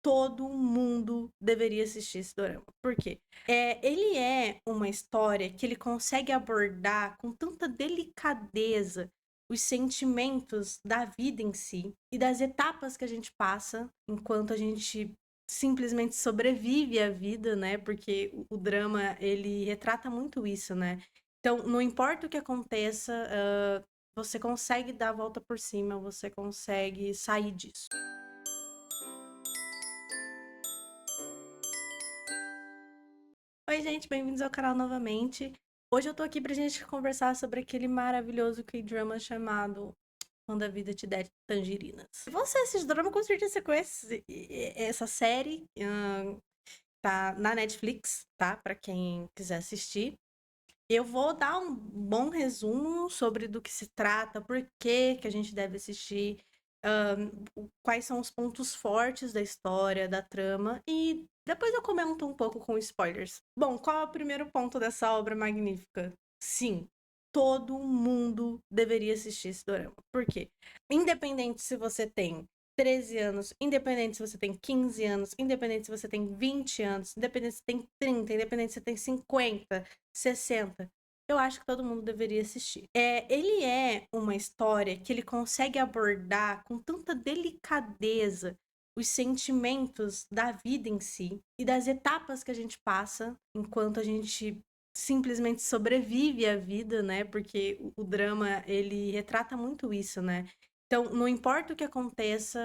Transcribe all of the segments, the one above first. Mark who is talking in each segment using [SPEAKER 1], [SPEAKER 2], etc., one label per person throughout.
[SPEAKER 1] todo mundo deveria assistir esse dorama. Por quê? Ele é uma história que ele consegue abordar com tanta delicadeza os sentimentos da vida em si e das etapas que a gente passa enquanto a gente simplesmente sobrevive à vida, né? Porque o drama, ele retrata muito isso, né? Então, não importa o que aconteça, você consegue dar a volta por cima, você consegue sair disso. Oi, gente, bem-vindos ao canal novamente. Hoje eu tô aqui pra gente conversar sobre aquele maravilhoso K-drama chamado Quando a Vida Te Der Tangerinas. Se você assiste drama, com certeza você conhece essa série. Tá na Netflix, tá? Pra quem quiser assistir. Eu vou dar um bom resumo sobre do que se trata, por que a gente deve assistir, quais são os pontos fortes da história, da trama, e depois eu comento um pouco com spoilers. Bom, qual é o primeiro ponto dessa obra magnífica? Sim, todo mundo deveria assistir esse dorama. Por quê? Independente se você tem 13 anos, independente se você tem 15 anos, independente se você tem 20 anos, independente se você tem 30, independente se você tem 50, 60, eu acho que todo mundo deveria assistir. Ele é uma história que ele consegue abordar com tanta delicadeza os sentimentos da vida em si e das etapas que a gente passa enquanto a gente simplesmente sobrevive à vida, né? Porque o drama, ele retrata muito isso, né? Então, não importa o que aconteça,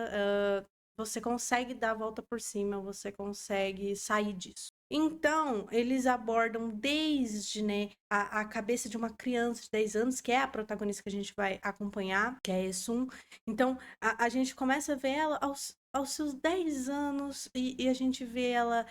[SPEAKER 1] você consegue dar a volta por cima, você consegue sair disso. Então, eles abordam desde, né, a cabeça de uma criança de 10 anos, que é a protagonista que a gente vai acompanhar, que é a Esun. Então, a gente começa a ver ela aos seus 10 anos e a gente vê ela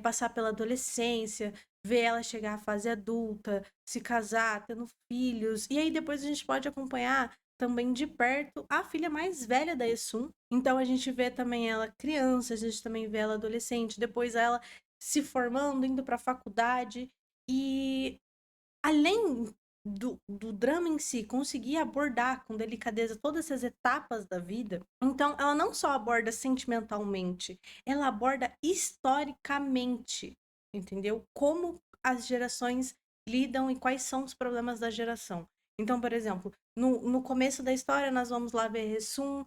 [SPEAKER 1] passar pela adolescência, ver ela chegar à fase adulta, se casar, tendo filhos. E aí depois a gente pode acompanhar também de perto a filha mais velha da Esun. Então a gente vê também ela criança, a gente também vê ela adolescente, depois ela se formando, indo para a faculdade. E além do drama em si, conseguir abordar com delicadeza todas essas etapas da vida, então ela não só aborda sentimentalmente, ela aborda historicamente, entendeu? Como as gerações lidam e quais são os problemas da geração. Então, por exemplo, no começo da história, nós vamos lá ver Ressum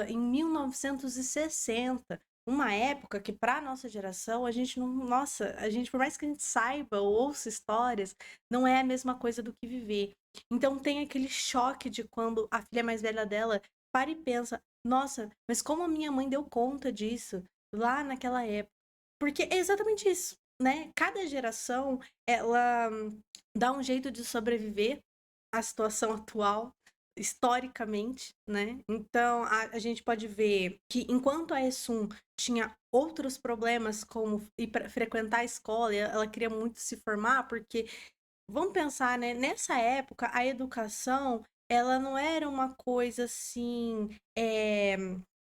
[SPEAKER 1] em 1960, uma época que, para nossa geração, a gente não. Nossa, a gente, por mais que a gente saiba ou ouça histórias, não é a mesma coisa do que viver. Então, tem aquele choque de quando a filha mais velha dela para e pensa: nossa, mas como a minha mãe deu conta disso lá naquela época? Porque é exatamente isso, né? Cada geração, ela dá um jeito de sobreviver à situação atual, historicamente, né? Então, a gente pode ver que enquanto a Essun tinha outros problemas, como ir para frequentar a escola, e ela queria muito se formar, porque, vamos pensar, né? Nessa época, a educação, ela não era uma coisa assim,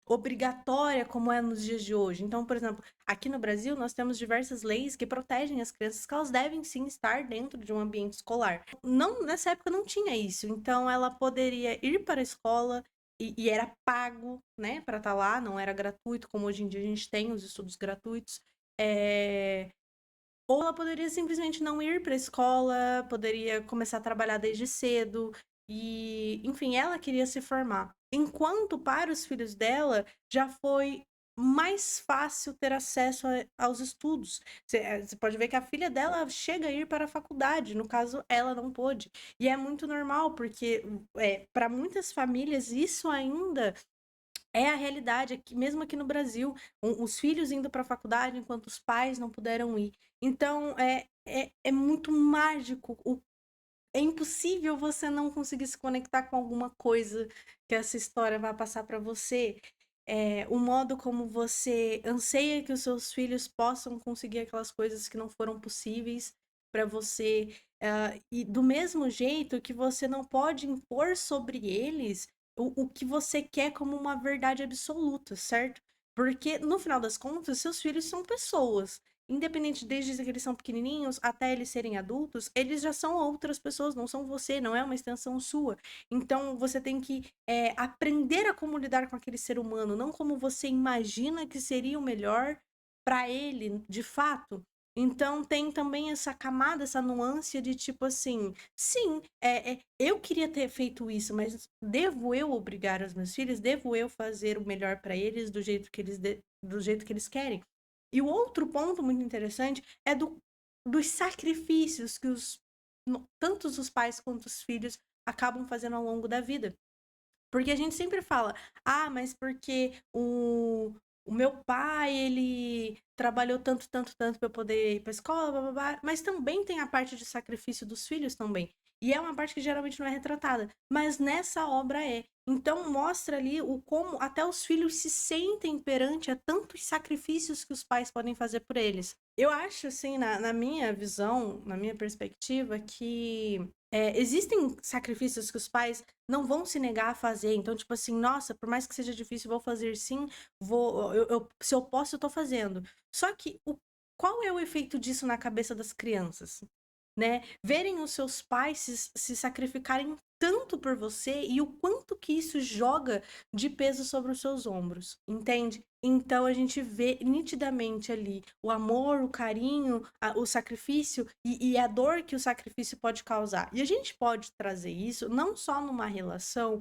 [SPEAKER 1] obrigatória como é nos dias de hoje. Então, por exemplo, aqui no Brasil, nós temos diversas leis que protegem as crianças, que elas devem sim estar dentro de um ambiente escolar. Não, nessa época não tinha isso, então ela poderia ir para a escola e era pago, né, para estar lá, não era gratuito, como hoje em dia a gente tem os estudos gratuitos. Ou ela poderia simplesmente não ir para a escola, poderia começar a trabalhar desde cedo, e, enfim, ela queria se formar. Enquanto para os filhos dela já foi mais fácil ter acesso aos estudos. Você pode ver que a filha dela chega a ir para a faculdade, no caso, ela não pôde. E é muito normal, porque para muitas famílias isso ainda é a realidade, aqui, mesmo aqui no Brasil, os filhos indo para a faculdade enquanto os pais não puderam ir. Então, é muito mágico. É impossível você não conseguir se conectar com alguma coisa que essa história vai passar para você. O modo como você anseia que os seus filhos possam conseguir aquelas coisas que não foram possíveis para você. E do mesmo jeito que você não pode impor sobre eles o que você quer como uma verdade absoluta, certo? Porque, no final das contas, seus filhos são pessoas. independente desde que eles são pequenininhos até eles serem adultos, eles já são outras pessoas, não são você, não é uma extensão sua. Então você tem que aprender a como lidar com aquele ser humano, não como você imagina que seria o melhor para ele, de fato. Então tem também essa camada, essa nuance de tipo assim, sim, eu queria ter feito isso, mas devo eu obrigar os meus filhos? Devo eu fazer o melhor para eles do jeito que eles querem? E o outro ponto muito interessante é dos sacrifícios que tanto os pais quanto os filhos acabam fazendo ao longo da vida. Porque a gente sempre fala, mas porque o meu pai, ele trabalhou tanto, tanto, tanto para eu poder ir pra escola, blá, blá, blá. Mas também tem a parte de sacrifício dos filhos também. E é uma parte que geralmente não é retratada. Mas nessa obra é. Então mostra ali o como até os filhos se sentem perante a tantos sacrifícios que os pais podem fazer por eles. Eu acho, assim, na minha visão, na minha perspectiva, que existem sacrifícios que os pais não vão se negar a fazer. Então, tipo assim, nossa, por mais que seja difícil, vou fazer sim, se eu posso, eu tô fazendo. Só que qual é o efeito disso na cabeça das crianças? Né? Verem os seus pais se sacrificarem tanto por você e o quanto que isso joga de peso sobre os seus ombros, entende? Então a gente vê nitidamente ali o amor, o carinho, o sacrifício e a dor que o sacrifício pode causar. E a gente pode trazer isso não só numa relação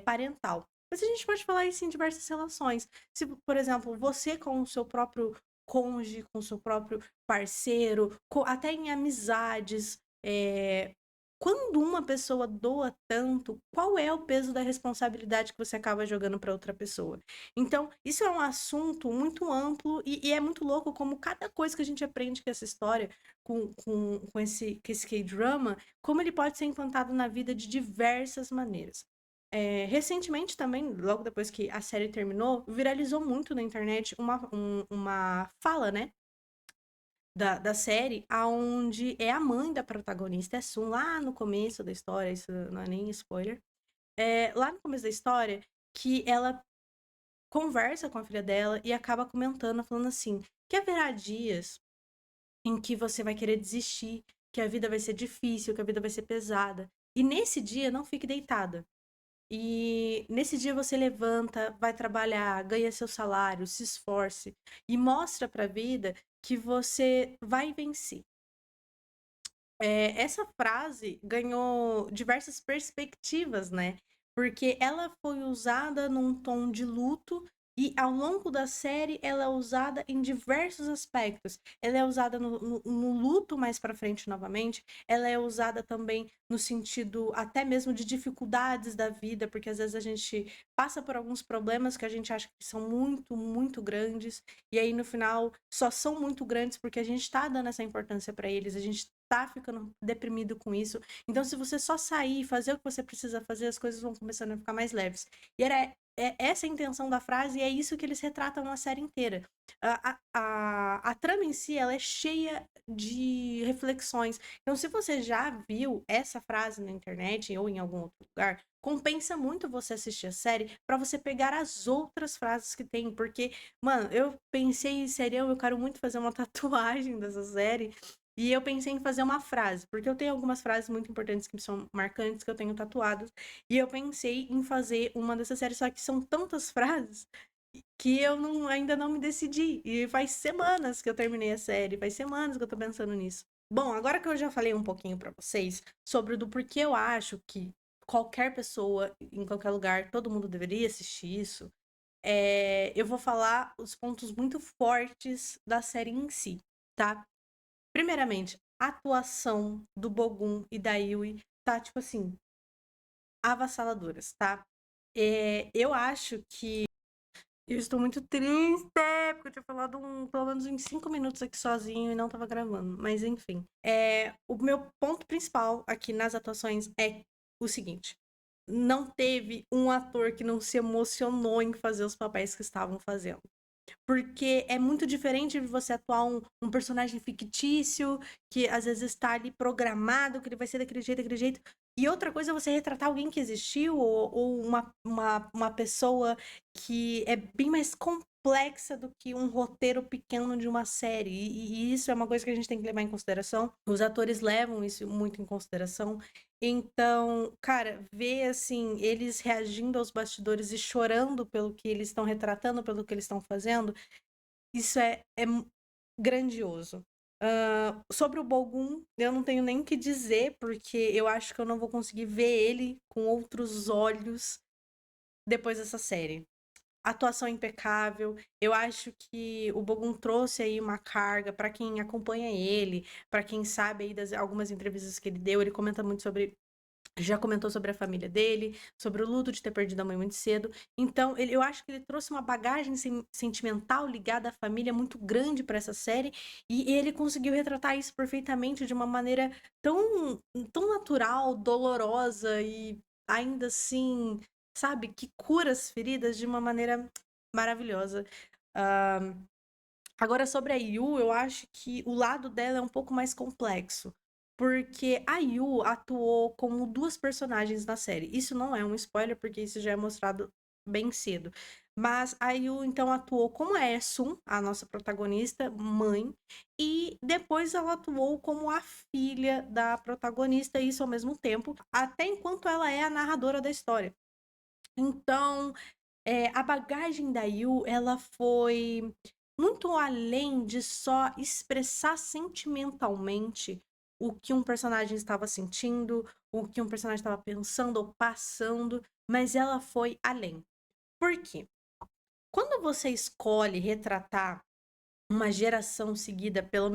[SPEAKER 1] parental, mas a gente pode falar isso em diversas relações. Se, por exemplo, você com o seu próprio cônjuge, com o seu próprio parceiro, até em amizades. Quando uma pessoa doa tanto, qual é o peso da responsabilidade que você acaba jogando para outra pessoa? Então, isso é um assunto muito amplo e é muito louco como cada coisa que a gente aprende com essa história, com esse K-drama, como ele pode ser implantado na vida de diversas maneiras. Recentemente também, logo depois que a série terminou, viralizou muito na internet uma fala, né? Da série, aonde é a mãe da protagonista, é Sun, lá no começo da história, isso não é nem spoiler. Lá no começo da história, que ela conversa com a filha dela e acaba comentando, falando assim, que haverá dias em que você vai querer desistir, que a vida vai ser difícil, que a vida vai ser pesada. E nesse dia, não fique deitada. E nesse dia você levanta, vai trabalhar, ganha seu salário, se esforce e mostra para a vida que você vai vencer. Essa frase ganhou diversas perspectivas, né? Porque ela foi usada num tom de luto e ao longo da série ela é usada em diversos aspectos. Ela é usada no luto mais pra frente novamente, ela é usada também no sentido até mesmo de dificuldades da vida, porque às vezes a gente passa por alguns problemas que a gente acha que são muito, muito grandes, e aí no final só são muito grandes porque a gente tá dando essa importância para eles, a gente tá ficando deprimido com isso. Então, se você só sair e fazer o que você precisa fazer, as coisas vão começando a ficar mais leves. E era essa a intenção da frase e é isso que eles retratam na série inteira. A trama em si, ela é cheia de reflexões. Então, se você já viu essa frase na internet ou em algum outro lugar, compensa muito você assistir a série para você pegar as outras frases que tem, porque, mano, eu pensei em série, eu quero muito fazer uma tatuagem dessa série, e eu pensei em fazer uma frase, porque eu tenho algumas frases muito importantes que são marcantes, que eu tenho tatuadas. E eu pensei em fazer uma dessas séries, só que são tantas frases que eu ainda não me decidi. E faz semanas que eu terminei a série, faz semanas que eu tô pensando nisso. Bom, agora que eu já falei um pouquinho pra vocês sobre do porquê eu acho que qualquer pessoa, em qualquer lugar, todo mundo deveria assistir isso, eu vou falar os pontos muito fortes da série em si, tá? Primeiramente, a atuação do Bogum e da Yui tá, tipo assim, avassaladoras, tá? Eu acho que eu estou muito triste, porque eu tinha falado pelo menos uns 5 minutos aqui sozinho e não tava gravando. Mas enfim. O meu ponto principal aqui nas atuações é o seguinte. Não teve um ator que não se emocionou em fazer os papéis que estavam fazendo. Porque é muito diferente de você atuar um personagem fictício, que às vezes está ali programado, que ele vai ser daquele jeito, daquele jeito. E outra coisa é você retratar alguém que existiu, ou uma pessoa que é bem mais complexa do que um roteiro pequeno de uma série. E isso é uma coisa que a gente tem que levar em consideração. Os atores levam isso muito em consideração. Então, cara, ver assim, eles reagindo aos bastidores e chorando pelo que eles estão retratando, pelo que eles estão fazendo, isso é grandioso. Sobre o Bogum, eu não tenho nem o que dizer, porque eu acho que eu não vou conseguir ver ele com outros olhos depois dessa série. Atuação impecável. Eu acho que o Bogum trouxe aí uma carga para quem acompanha ele, para quem sabe aí das algumas entrevistas que ele deu. Ele comenta muito sobre, já comentou sobre a família dele, sobre o luto de ter perdido a mãe muito cedo. Então, eu acho que ele trouxe uma bagagem sentimental ligada à família muito grande para essa série, e ele conseguiu retratar isso perfeitamente de uma maneira tão natural, dolorosa e ainda assim, sabe, que cura as feridas de uma maneira maravilhosa. Ah, Agora, sobre a Yu, eu acho que o lado dela é um pouco mais complexo. Porque a Yu atuou como duas personagens na série. Isso não é um spoiler, porque isso já é mostrado bem cedo. Mas a Yu, então, atuou como a Esun, a nossa protagonista, mãe. E depois ela atuou como a filha da protagonista, isso ao mesmo tempo. Até enquanto ela é a narradora da história. Então, a bagagem da Yu, ela foi muito além de só expressar sentimentalmente o que um personagem estava sentindo, o que um personagem estava pensando ou passando, mas ela foi além. Por quê? Quando você escolhe retratar uma geração seguida pelo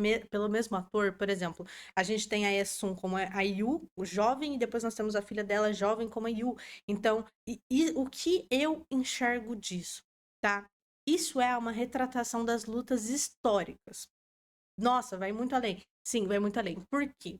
[SPEAKER 1] mesmo ator, por exemplo, a gente tem a Esun como a Yu, o jovem, e depois nós temos a filha dela jovem como a Yu. Então, e o que eu enxergo disso, tá? Isso é uma retratação das lutas históricas. Nossa, vai muito além. Sim, vai muito além. Por quê?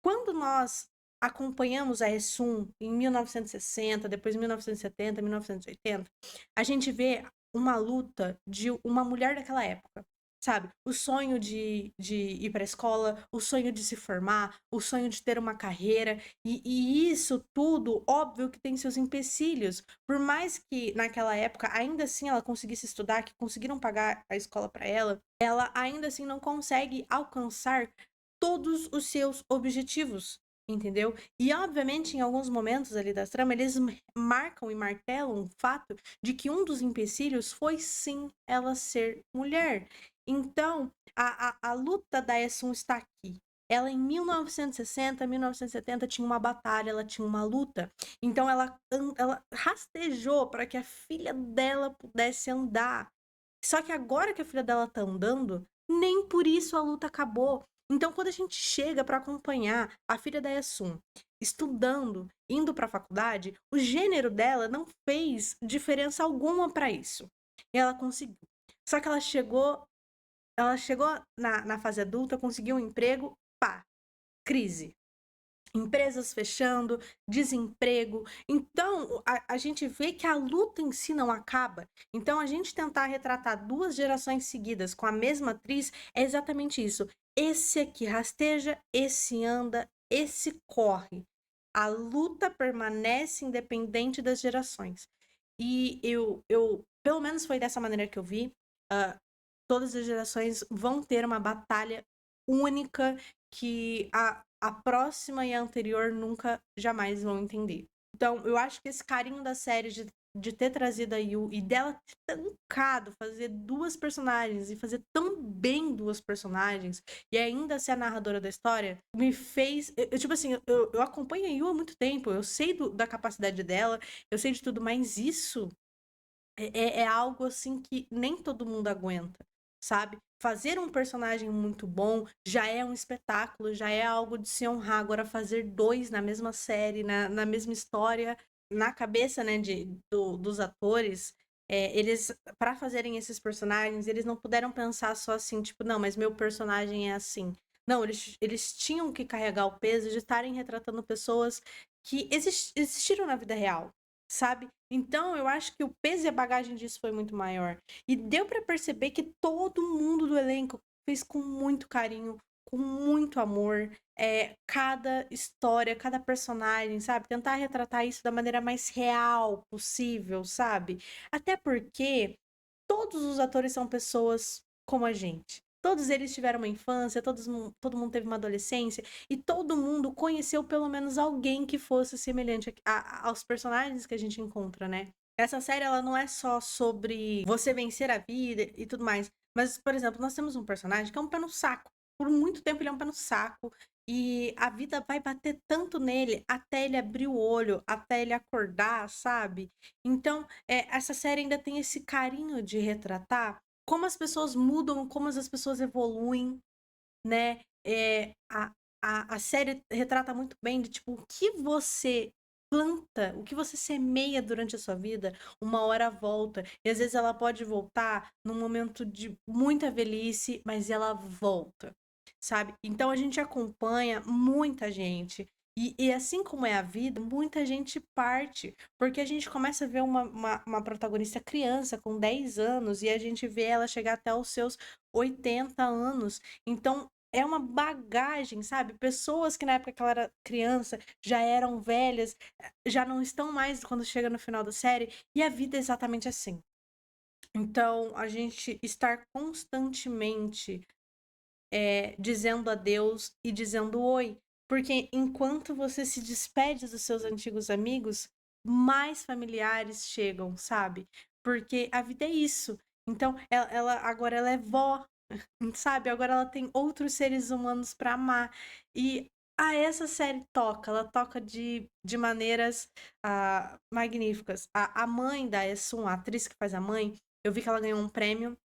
[SPEAKER 1] Quando nós acompanhamos a Essum em 1960, depois 1970, 1980, a gente vê uma luta de uma mulher daquela época, sabe? O sonho de ir para a escola, o sonho de se formar, o sonho de ter uma carreira, e isso tudo, óbvio que tem seus empecilhos. Por mais que naquela época, ainda assim, ela conseguisse estudar, que conseguiram pagar a escola para ela ainda assim não consegue alcançar todos os seus objetivos, entendeu? E obviamente em alguns momentos ali da trama eles marcam e martelam o fato de que um dos empecilhos foi sim ela ser mulher. Então a luta da Essun está aqui. Ela em 1960, 1970 tinha uma batalha, ela tinha uma luta. Então ela rastejou para que a filha dela pudesse andar. Só que agora que a filha dela tá andando, nem por isso a luta acabou. Então, quando a gente chega para acompanhar a filha da Yasun estudando, indo para a faculdade, o gênero dela não fez diferença alguma para isso. E ela conseguiu. Só que ela chegou na fase adulta, conseguiu um emprego, pá, crise. Empresas fechando, desemprego. Então, a gente vê que a luta em si não acaba. Então, a gente tentar retratar duas gerações seguidas com a mesma atriz é exatamente isso. Esse aqui rasteja, esse anda, esse corre. A luta permanece independente das gerações. E pelo menos foi dessa maneira que eu vi. Todas as gerações vão ter uma batalha única que a próxima e a anterior nunca, jamais vão entender. Então, eu acho que esse carinho da série de ter trazido a Yu e dela ter tancado fazer duas personagens e fazer tão bem duas personagens e ainda ser a narradora da história, me fez. Tipo assim, eu acompanho a Yu há muito tempo, eu sei da capacidade dela, eu sei de tudo, mas isso é algo assim que nem todo mundo aguenta, sabe? Fazer um personagem muito bom já é um espetáculo, já é algo de se honrar. Agora, fazer dois na mesma série, na mesma história, na cabeça, né, dos atores, eles, para fazerem esses personagens, eles não puderam pensar só assim, tipo, não, mas meu personagem é assim. Não, eles tinham que carregar o peso de estarem retratando pessoas que existiram na vida real, sabe? Então, eu acho que o peso e a bagagem disso foi muito maior. E deu pra perceber que todo mundo do elenco fez com muito carinho, com muito amor, cada história, cada personagem, sabe? Tentar retratar isso da maneira mais real possível, sabe? Até porque todos os atores são pessoas como a gente. Todos eles tiveram uma infância, todo mundo teve uma adolescência, e todo mundo conheceu pelo menos alguém que fosse semelhante aos personagens que a gente encontra, né? Essa série, ela não é só sobre você vencer a vida e tudo mais. Mas, por exemplo, nós temos um personagem que é um pé no saco. Por muito tempo ele é um pé no saco. E a vida vai bater tanto nele até ele abrir o olho, até ele acordar, sabe? Então, essa série ainda tem esse carinho de retratar como as pessoas mudam, como as pessoas evoluem, né? A série retrata muito bem de tipo o que você planta, o que você semeia durante a sua vida, uma hora volta. E às vezes ela pode voltar num momento de muita velhice, mas ela volta, sabe? Então a gente acompanha muita gente. E assim como é a vida, muita gente parte. Porque a gente começa a ver uma protagonista criança com 10 anos e a gente vê ela chegar até os seus 80 anos. Então, é uma bagagem, sabe? Pessoas que na época que ela era criança já eram velhas, já não estão mais quando chega no final da série, e a vida é exatamente assim. Então, a gente estar constantemente dizendo adeus e dizendo oi. Porque enquanto você se despede dos seus antigos amigos, mais familiares chegam, sabe? Porque a vida é isso. Então, agora ela é vó, sabe? Agora ela tem outros seres humanos para amar. E essa série toca, ela toca de maneiras magníficas. A mãe da Essun, a atriz que faz a mãe, eu vi que ela ganhou um prêmio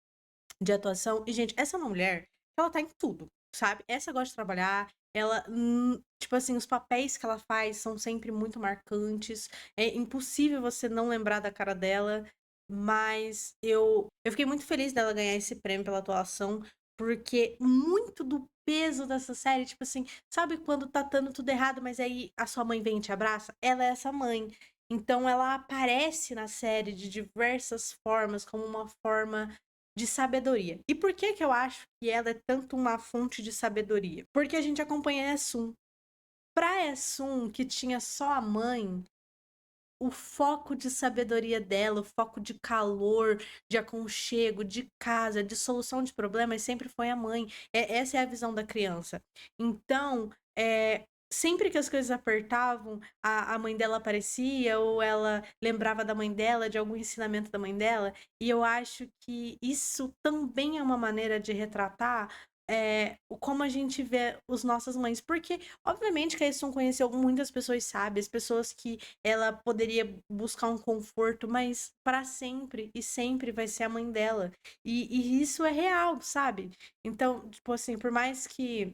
[SPEAKER 1] de atuação. E, gente, essa é uma mulher, ela tá em tudo, sabe? Essa gosta de trabalhar, ela, tipo assim, os papéis que ela faz são sempre muito marcantes. É impossível você não lembrar da cara dela. Mas eu fiquei muito feliz dela ganhar esse prêmio pela atuação, porque muito do peso dessa série, tipo assim, sabe quando tá dando tudo errado, mas aí a sua mãe vem e te abraça? Ela é essa mãe. Então ela aparece na série de diversas formas, como uma forma de sabedoria. E por que que eu acho que ela é tanto uma fonte de sabedoria? Porque a gente acompanha a Essun. Pra Essun, que tinha só a mãe, o foco de sabedoria dela, o foco de calor, de aconchego, de casa, de solução de problemas sempre foi a mãe. Essa é a visão da criança. Então, sempre que as coisas apertavam, a mãe dela aparecia ou ela lembrava da mãe dela, de algum ensinamento da mãe dela. E eu acho que isso também é uma maneira de retratar como a gente vê os nossas mães. Porque, obviamente, que a Essun conheceu muitas pessoas sábias, pessoas que ela poderia buscar um conforto, mas para sempre e sempre vai ser a mãe dela. E isso é real, sabe? Então, tipo assim, por mais que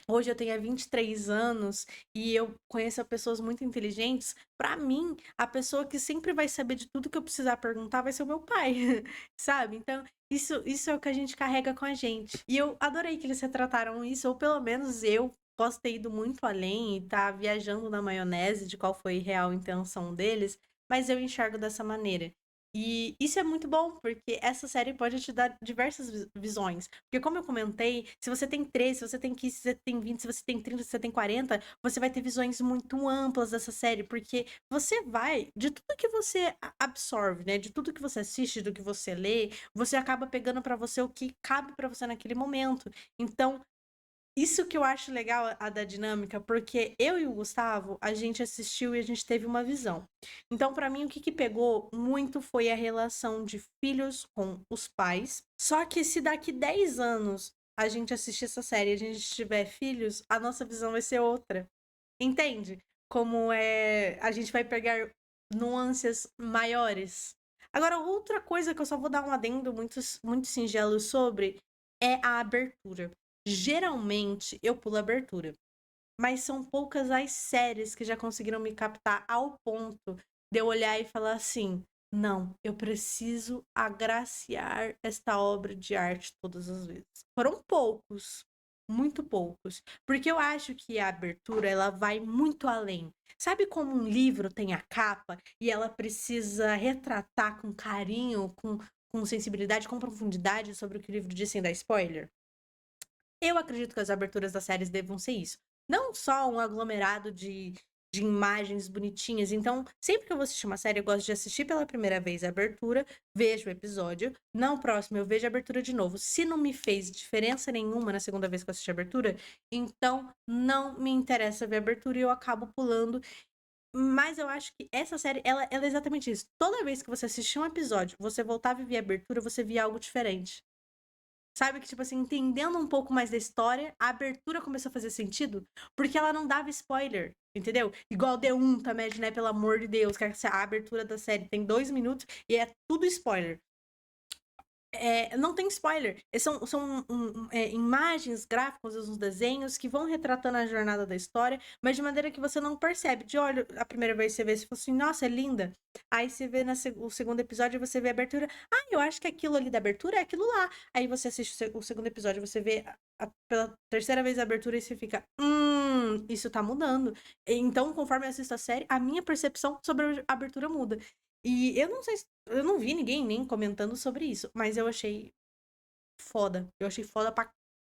[SPEAKER 1] hoje eu tenha 23 anos e eu conheça pessoas muito inteligentes, pra mim, a pessoa que sempre vai saber de tudo que eu precisar perguntar vai ser o meu pai, sabe? Então, isso é o que a gente carrega com a gente. E eu adorei que eles retrataram isso, ou pelo menos eu posso ter ido muito além e tá viajando na maionese de qual foi a real intenção deles, mas eu enxergo dessa maneira. E isso é muito bom, porque essa série pode te dar diversas visões. Porque, como eu comentei, se você tem 13, se você tem 15, se você tem 20, se você tem 30, se você tem 40, você vai ter visões muito amplas dessa série, porque você vai, de tudo que você absorve, né? De tudo que você assiste, do que você lê, você acaba pegando pra você o que cabe pra você naquele momento. Então, isso que eu acho legal da dinâmica, porque eu e o Gustavo, a gente assistiu e a gente teve uma visão. Então, pra mim, o que pegou muito foi a relação de filhos com os pais. Só que se daqui 10 anos a gente assistir essa série e a gente tiver filhos, a nossa visão vai ser outra. Entende? Como a gente vai pegar nuances maiores. Agora, outra coisa que eu só vou dar um adendo muito singelo sobre é a abertura. Geralmente eu pulo a abertura, mas são poucas as séries que já conseguiram me captar ao ponto de eu olhar e falar assim: não, eu preciso agraciar esta obra de arte todas as vezes. Foram poucos, muito poucos, porque eu acho que a abertura ela vai muito além. Sabe como um livro tem a capa e ela precisa retratar com carinho, com sensibilidade, com profundidade sobre o que o livro diz sem dar spoiler? Eu acredito que as aberturas das séries devam ser isso. Não só um aglomerado de de imagens bonitinhas. Então, sempre que eu vou assistir uma série, eu gosto de assistir pela primeira vez a abertura, vejo o episódio. No próximo, eu vejo a abertura de novo. Se não me fez diferença nenhuma na segunda vez que eu assisti a abertura, então não me interessa ver a abertura e eu acabo pulando. Mas eu acho que essa série, ela é exatamente isso. Toda vez que você assistir um episódio, você voltava e via a abertura, você via algo diferente. Sabe que, tipo assim, entendendo um pouco mais da história, a abertura começou a fazer sentido, porque ela não dava spoiler, entendeu? Igual D1 também, né? Pelo amor de Deus, que a abertura da série tem 2 minutos e é tudo spoiler. Não tem spoiler. São imagens, gráficos, uns desenhos que vão retratando a jornada da história, mas de maneira que você não percebe. De olho, a primeira vez você vê, você fala assim, nossa, é linda. Aí você vê o segundo episódio, você vê a abertura. Ah, eu acho que aquilo ali da abertura é aquilo lá. Aí você assiste o segundo episódio, você vê pela terceira vez a abertura e você fica, isso tá mudando. Então, conforme eu assisto a série, a minha percepção sobre a abertura muda. E eu não sei se eu não vi ninguém nem comentando sobre isso, mas eu achei foda. Eu achei foda pra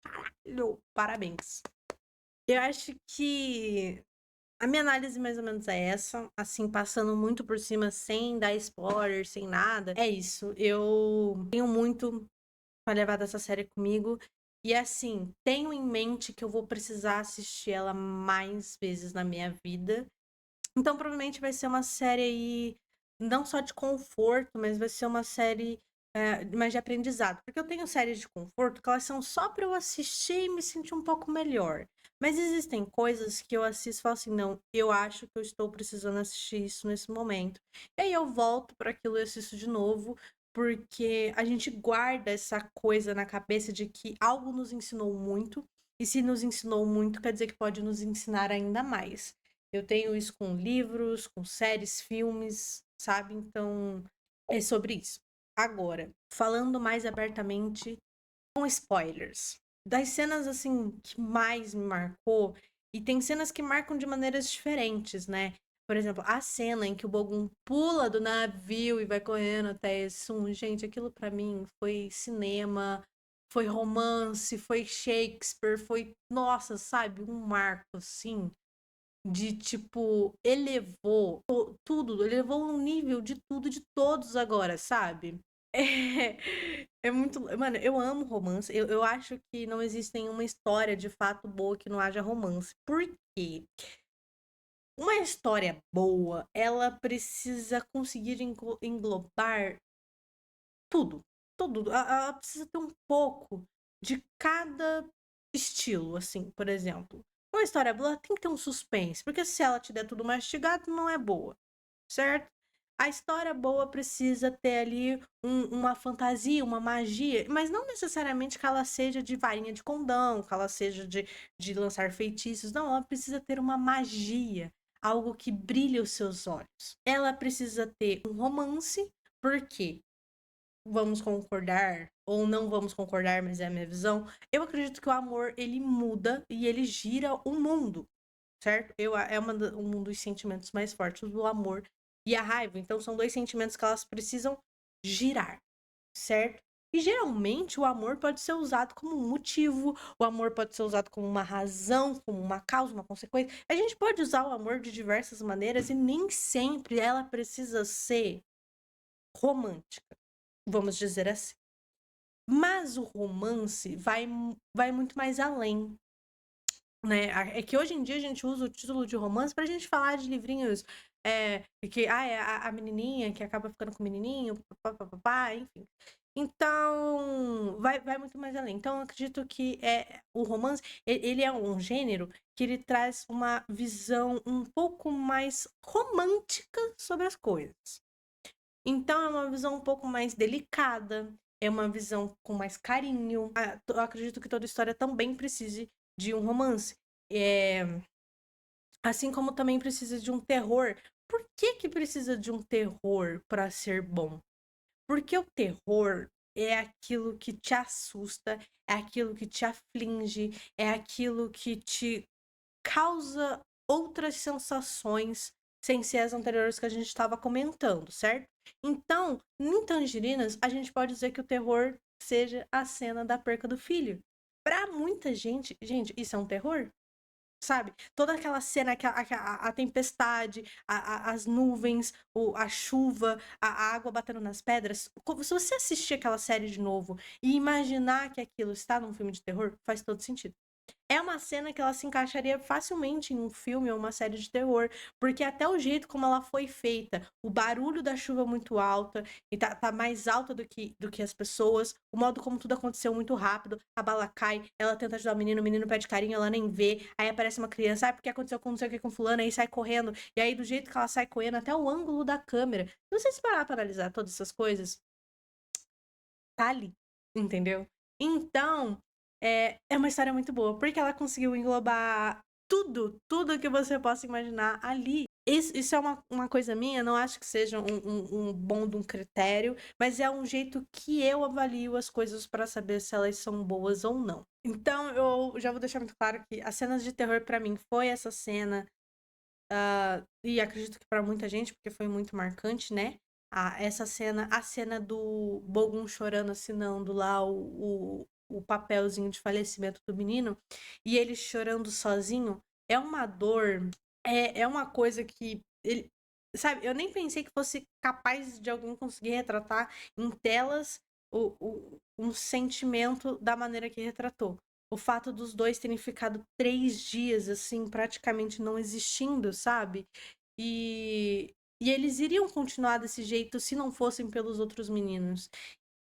[SPEAKER 1] caralho. Parabéns. Eu acho que a minha análise mais ou menos é essa, assim, passando muito por cima, sem dar spoiler, sem nada. É isso. Eu tenho muito pra levar dessa série comigo. E assim, tenho em mente que eu vou precisar assistir ela mais vezes na minha vida. Então, provavelmente vai ser uma série aí, não só de conforto, mas vai ser uma série mais de aprendizado. Porque eu tenho séries de conforto que elas são só pra eu assistir e me sentir um pouco melhor. Mas existem coisas que eu assisto e falo assim, não, eu acho que eu estou precisando assistir isso nesse momento. E aí eu volto para aquilo e assisto de novo, porque a gente guarda essa coisa na cabeça de que algo nos ensinou muito, e se nos ensinou muito, quer dizer que pode nos ensinar ainda mais. Eu tenho isso com livros, com séries, filmes, sabe? Então, é sobre isso. Agora, falando mais abertamente, com spoilers. Das cenas, assim, que mais me marcou, e tem cenas que marcam de maneiras diferentes, né? Por exemplo, a cena em que o Bogum pula do navio e vai correndo até Essum. Gente, aquilo pra mim foi cinema, foi romance, foi Shakespeare, foi, nossa, sabe? Um marco, assim de tipo, elevou tudo, elevou um nível de tudo de todos agora, sabe? É muito. Mano, eu amo romance. Eu acho que não existe nenhuma história de fato boa que não haja romance. Por quê? Uma história boa, ela precisa conseguir englobar tudo. Tudo. Ela precisa ter um pouco de cada estilo, assim, por exemplo. Uma história boa tem que ter um suspense, porque se ela te der tudo mastigado, não é boa, certo? A história boa precisa ter ali uma fantasia, uma magia, mas não necessariamente que ela seja de varinha de condão, que ela seja de lançar feitiços. Não, ela precisa ter uma magia, algo que brilhe os seus olhos. Ela precisa ter um romance, porque vamos concordar ou não vamos concordar, mas é a minha visão. Eu acredito que o amor ele muda e ele gira o mundo, certo? Um dos sentimentos mais fortes do amor e a raiva. Então são dois sentimentos que elas precisam girar, certo? E geralmente o amor pode ser usado como um motivo, o amor pode ser usado como uma razão, como uma causa, uma consequência. A gente pode usar o amor de diversas maneiras e nem sempre ela precisa ser romântica, vamos dizer assim. Mas o romance vai muito mais além, né? É que hoje em dia a gente usa o título de romance pra gente falar de livrinhos que é a menininha que acaba ficando com o menininho, papapá, enfim. Então, vai muito mais além. Então, eu acredito que o romance, ele é um gênero que ele traz uma visão um pouco mais romântica sobre as coisas. Então é uma visão um pouco mais delicada, é uma visão com mais carinho. Eu acredito que toda história também precise de um romance. Assim como também precisa de um terror. Por que que precisa de um terror para ser bom? Porque o terror é aquilo que te assusta, é aquilo que te aflige, é aquilo que te causa outras sensações sem ser as anteriores que a gente estava comentando, certo? Então, em Tangerinas, a gente pode dizer que o terror seja a cena da perca do filho. Pra muita gente, isso é um terror? sabe? Toda aquela cena, a tempestade, as nuvens, a chuva, a água batendo nas pedras. Se você assistir aquela série de novo e imaginar que aquilo está num filme de terror, faz todo sentido. É uma cena que ela se encaixaria facilmente em um filme ou uma série de terror, porque até o jeito como ela foi feita, o barulho da chuva muito alta, e tá mais alta do que as pessoas, o modo como tudo aconteceu muito rápido, a bala cai, ela tenta ajudar o menino pede carinho, ela nem vê, aí aparece uma criança, porque aconteceu com não sei o que com fulano, aí sai correndo, e aí do jeito que ela sai correndo, até o ângulo da câmera. Se você parar pra analisar todas essas coisas, tá ali, entendeu? Então, é uma história muito boa, porque ela conseguiu englobar tudo que você possa imaginar ali. Isso é uma coisa minha, não acho que seja um bom de um critério, mas é um jeito que eu avalio as coisas para saber se elas são boas ou não. Então, eu já vou deixar muito claro que as cenas de terror para mim foi essa cena, e acredito que para muita gente, porque foi muito marcante, né? Essa cena, a cena do Bogum chorando, assinando lá o papelzinho de falecimento do menino, e ele chorando sozinho, é uma dor, é uma coisa que ele, sabe, eu nem pensei que fosse capaz de alguém conseguir retratar em telas um sentimento da maneira que retratou. O fato dos dois terem ficado 3 dias, assim, praticamente não existindo, sabe? E, e eles iriam continuar desse jeito se não fossem pelos outros meninos.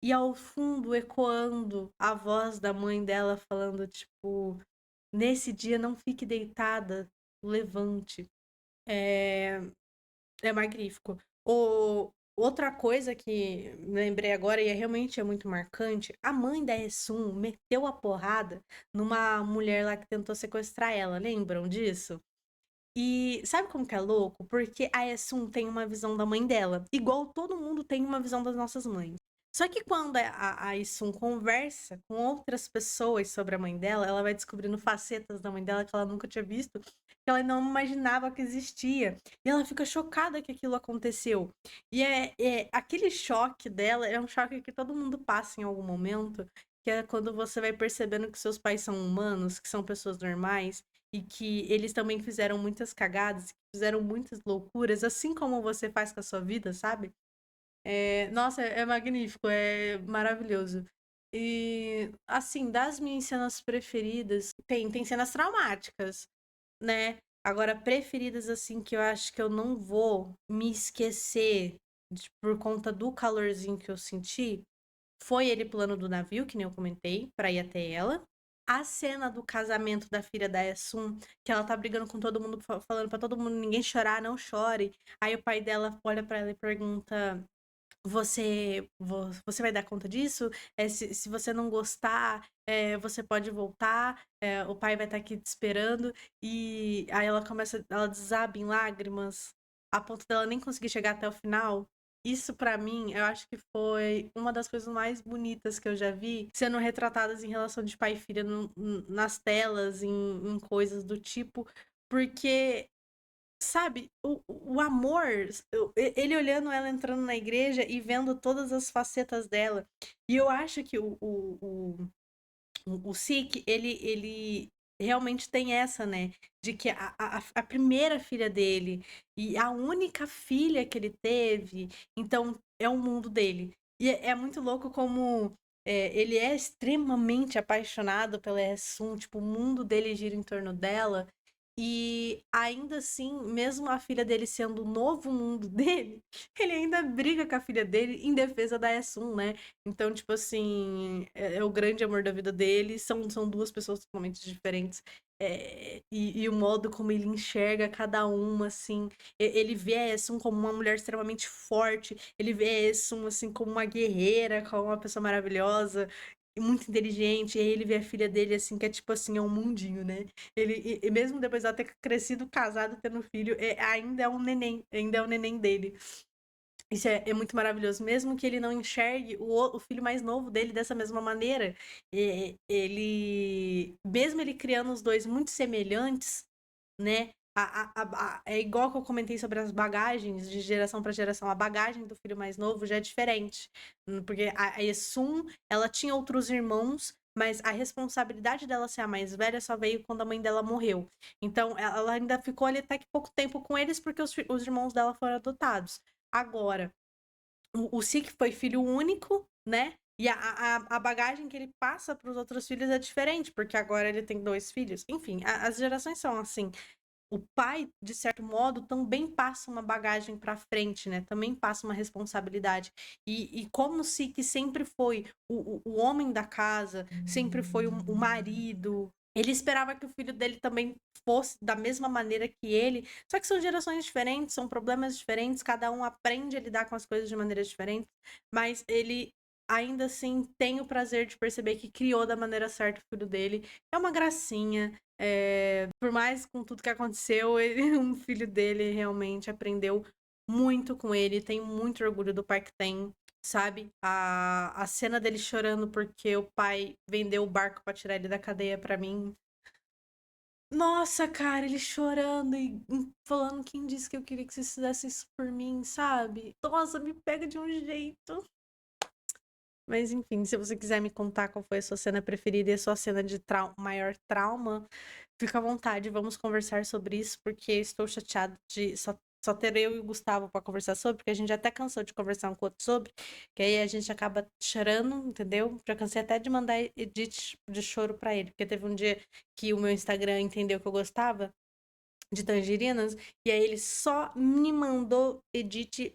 [SPEAKER 1] E ao fundo, ecoando a voz da mãe dela falando, tipo, nesse dia não fique deitada, levante. É, é magnífico. Outra coisa que me lembrei agora, e realmente é muito marcante, a mãe da Essun meteu a porrada numa mulher lá que tentou sequestrar ela, lembram disso? E sabe como que é louco? Porque a Essun tem uma visão da mãe dela, igual todo mundo tem uma visão das nossas mães. Só que quando a Issun conversa com outras pessoas sobre a mãe dela, ela vai descobrindo facetas da mãe dela que ela nunca tinha visto, que ela não imaginava que existia. E ela fica chocada que aquilo aconteceu. E aquele choque dela é um choque que todo mundo passa em algum momento, que é quando você vai percebendo que seus pais são humanos, que são pessoas normais, e que eles também fizeram muitas cagadas, fizeram muitas loucuras, assim como você faz com a sua vida, sabe? Nossa, é magnífico, é maravilhoso. E, assim, das minhas cenas preferidas, tem cenas traumáticas, né? Agora, preferidas, assim, que eu acho que eu não vou me esquecer por conta do calorzinho que eu senti, foi ele pulando do navio, que nem eu comentei, pra ir até ela. A cena do casamento da filha da Essun, que ela tá brigando com todo mundo, falando pra todo mundo, ninguém chorar, não chore. Aí o pai dela olha pra ela e pergunta: você vai dar conta disso? Se você não gostar, você pode voltar, o pai vai estar aqui te esperando. E aí ela desaba em lágrimas, a ponto dela nem conseguir chegar até o final. Isso pra mim, eu acho que foi uma das coisas mais bonitas que eu já vi sendo retratadas em relação de pai e filha nas telas, em coisas do tipo, porque sabe, o amor, ele olhando ela entrando na igreja e vendo todas as facetas dela. E eu acho que o Sik, ele realmente tem essa, né? De que a primeira filha dele e a única filha que ele teve, então é o mundo dele. E é muito louco como ele é extremamente apaixonado pela Essun, tipo, o mundo dele gira em torno dela. E ainda assim, mesmo a filha dele sendo o novo mundo dele, ele ainda briga com a filha dele em defesa da Essun, né? Então, tipo assim, é o grande amor da vida dele. São duas pessoas totalmente diferentes. E o modo como ele enxerga cada uma, assim. Ele vê a Essun como uma mulher extremamente forte. Ele vê a Essun, assim, como uma guerreira, como uma pessoa maravilhosa. E muito inteligente. E aí ele vê a filha dele, assim, que é tipo assim, é um mundinho, né? E mesmo depois dela ter crescido, casado, tendo filho, ainda é um neném. Ainda é o neném dele. Isso é muito maravilhoso. Mesmo que ele não enxergue o filho mais novo dele dessa mesma maneira, mesmo ele criando os dois muito semelhantes, né? É igual que eu comentei sobre as bagagens de geração para geração. A bagagem do filho mais novo já é diferente. Porque a Yessun, ela tinha outros irmãos, mas a responsabilidade dela ser a mais velha só veio quando a mãe dela morreu. Então, ela ainda ficou ali até que pouco tempo com eles, porque os irmãos dela foram adotados. Agora, o Sik foi filho único, né? E a bagagem que ele passa para os outros filhos é diferente, porque agora ele tem 2 filhos. Enfim, as gerações são assim. O pai, de certo modo, também passa uma bagagem para frente, né? Também passa uma responsabilidade. E como o Sik sempre foi o homem da casa, sempre foi o marido, ele esperava que o filho dele também fosse da mesma maneira que ele. Só que são gerações diferentes, são problemas diferentes, cada um aprende a lidar com as coisas de maneiras diferentes, mas ele ainda assim tem o prazer de perceber que criou da maneira certa o filho dele. É uma gracinha. Por mais com tudo que aconteceu, um filho dele realmente aprendeu muito com ele, tem muito orgulho do pai que tem, sabe? A cena dele chorando porque o pai vendeu o barco pra tirar ele da cadeia pra mim. Nossa, cara, ele chorando e falando quem disse que eu queria que vocês fizessem isso por mim, sabe? Nossa, me pega de um jeito. Mas enfim, se você quiser me contar qual foi a sua cena preferida e a sua cena de maior trauma, fica à vontade, vamos conversar sobre isso, porque estou chateada de só ter eu e o Gustavo para conversar sobre, porque a gente até cansou de conversar um com o outro sobre, que aí a gente acaba chorando, entendeu? Já cansei até de mandar edit de choro para ele, porque teve um dia que o meu Instagram entendeu que eu gostava de tangerinas, e aí ele só me mandou edit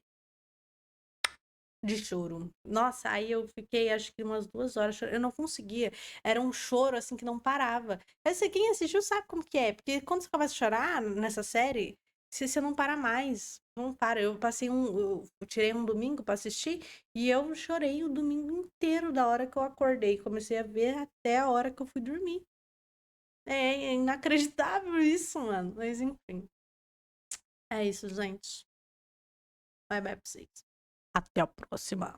[SPEAKER 1] de choro. Nossa, aí eu fiquei acho que umas 2 horas chorando. Eu não conseguia. Era um choro assim que não parava. Eu sei, quem assistiu sabe como que é. Porque quando você começa a chorar nessa série, você não para mais. Não para. Eu passei eu tirei um domingo pra assistir e eu chorei o domingo inteiro da hora que eu acordei. Comecei a ver até a hora que eu fui dormir. É inacreditável isso, mano. Mas enfim. É isso, gente. Bye bye pra vocês. Até a próxima.